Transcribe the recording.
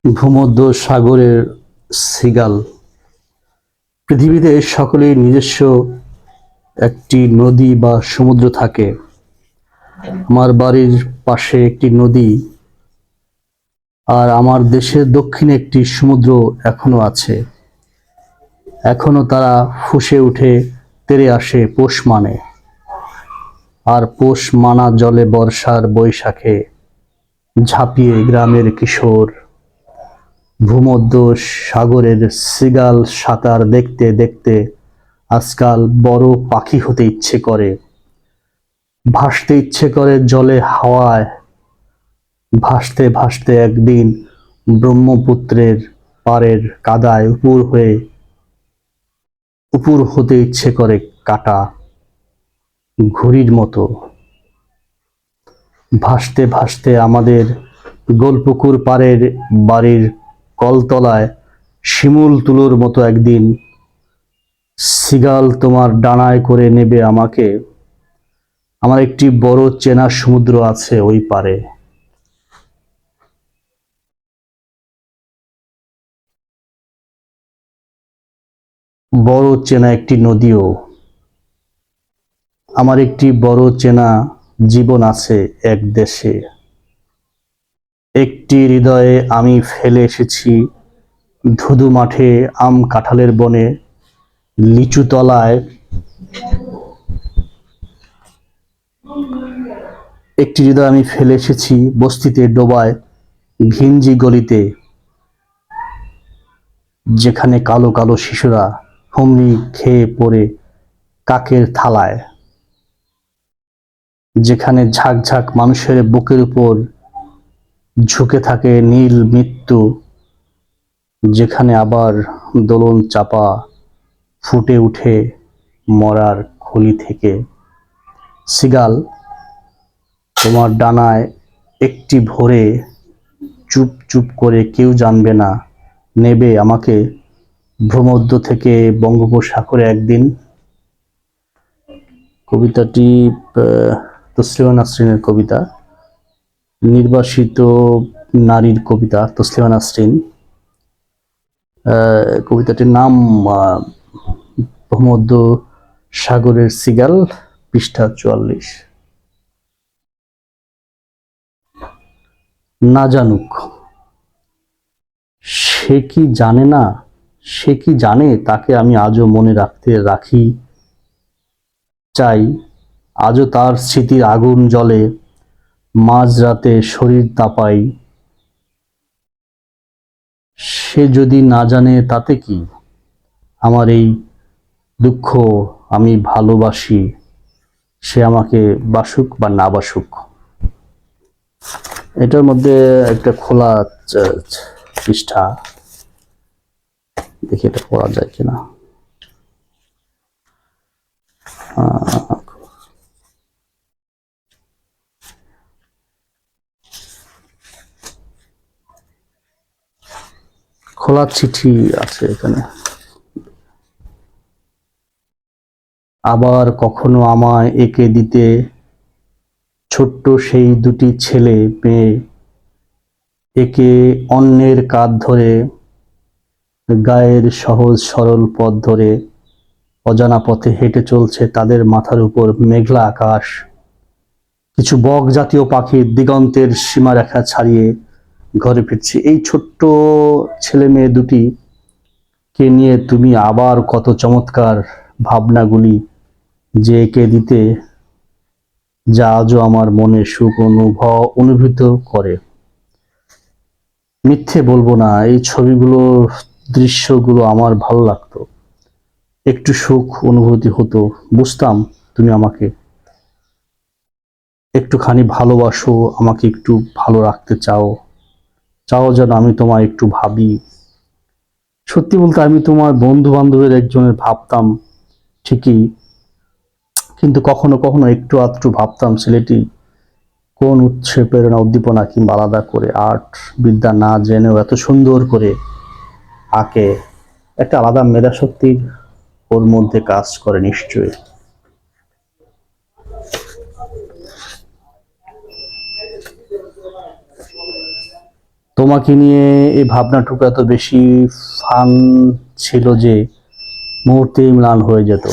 ভূমধ্য সাগরের সিগাল। পৃথিবীতে সকলের নিজস্ব একটি নদী বা সমুদ্র থাকে। আমার বাড়ির পাশে একটি নদী, আর আমার দেশের দক্ষিণে একটি সমুদ্র এখনো আছে। এখনো তারা ফুঁসে উঠে তেড়ে আসে পৌষ মানে, আর পৌষ মানা জলে বর্ষার বৈশাখে ঝাঁপিয়ে গ্রামের কিশোর ভূমধ্য সাগরের সিগাল সাঁতার দেখতে দেখতে আজকাল বড় পাখি হতে ইচ্ছে করে, ভাসতে ইচ্ছে করে জলে হাওয়ায়। ভাসতে ভাসতে একদিন ব্রহ্মপুত্রের পাড়ের কাদায় উপর হতে ইচ্ছে করে কাটা ঘুড়ির মতো। ভাসতে ভাসতে আমাদের গোলপুকুর পাড়ের বাড়ির কলতলায় শিমুল তুলোর মতো একদিন সিগাল তোমার ডানায় করে নেবে আমাকে। আমার একটি বড় চেনা সমুদ্র আছে ওই পারে। বড় চেনা একটি নদীও। আমার একটি বড় চেনা জীবন আছে এক দেশে। একটি হৃদয়ে আমি ফেলে এসেছি ধুধু মাঠে, আম কাঁঠালের বনে, লিচু তলায়। একটি হৃদয় আমি ফেলে এসেছি বস্তিতে ডোবায়, ঘিঞ্জি গলিতে, যেখানে কালো কালো শিশুরা হুমড়ি খেয়ে পড়ে কাকের থালায়, যেখানে ঝাঁক ঝাঁক মানুষের বুকের উপর ঝুঁকে থাকে নীল মৃত্যু, যেখানে আবার দোলন চাপা ফুটে উঠে মরার খলি থেকে। সিগাল তোমার ডানায় একটি ভোরে চুপ চুপ করে, কেউ জানবে না, নেবে আমাকে ভূমধ্য থেকে বঙ্গোপসাগরে একদিন। কবিতাটি তসলিমা নাসরিনের কবিতা, নির্বাসিত নারীর কবিতা তসলিমা নাসরিন। কবিতাটির নাম ভূমধ্য সাগরের সিগাল, পৃষ্ঠা 44। না জানুক, সে কি জানে না, সে কি জানে তাকে আমি আজও মনে রাখি চাই। আজও তার স্মৃতির আগুন জ্বলে, মাঝরাতে শরীর তাপাই। সে যদি না জানে তাতে কি, আমার এই দুঃখ আমি ভালোবাসি, সে আমাকে বাসুক বা না বাসুক। এটার মধ্যে একটা খোলা পৃষ্ঠা, দেখি এটা পড়া যায় কিনা। খোলা চিঠি আছে এখানে। আবার কখনো আমায় এঁকে দিতে ছোট্ট সেই দুটি ছেলে মেয়ে, একে অন্যের কাঁধ ধরে, গায়ের সহজ সরল পথ ধরে অজানা পথে হেঁটে চলছে তাদের মাথার উপর মেঘলা আকাশ। কিছু বক জাতীয় পাখি দিগন্তের সীমারেখা ছাড়িয়ে ঘরে ফিরছে। এই ছোট্ট ছেলে মেয়ে দুটি কে নিয়ে তুমি আবার কত চমৎকার ভাবনাগুলি যে এঁকে দিতে, যা আজও আমার মনে সুখ অনুভূত করে। মিথ্যে বলবো না, এই ছবিগুলো দৃশ্যগুলো আমার ভালো লাগতো। একটু সুখ অনুভূতি হতো, বুঝতাম তুমি আমাকে একটুখানি ভালোবাসো, আমাকে একটু ভালো রাখতে চাও, চাও যেন আমি তোমায় একটু ভাবি। সত্যি বলতে আমি তোমার বন্ধু বান্ধবের একজনের ভাবতাম ঠিকই, কিন্তু কখনো কখনো একটু আধটু ভাবতাম ছেলেটি কোন উৎসে প্রেরণা উদ্দীপনা কিংবা আলাদা করে আর্ট বিদ্যা না জেনেও এত সুন্দর করে আঁকে। একটা আলাদা মেধা শক্তির ওর মধ্যে কাজ করে নিশ্চয়ই। তোমাকে নিয়ে এই ভাবনাটুকু এত বেশি ফান ছিল যে মুহূর্তেই ম্লান হয়ে যেত।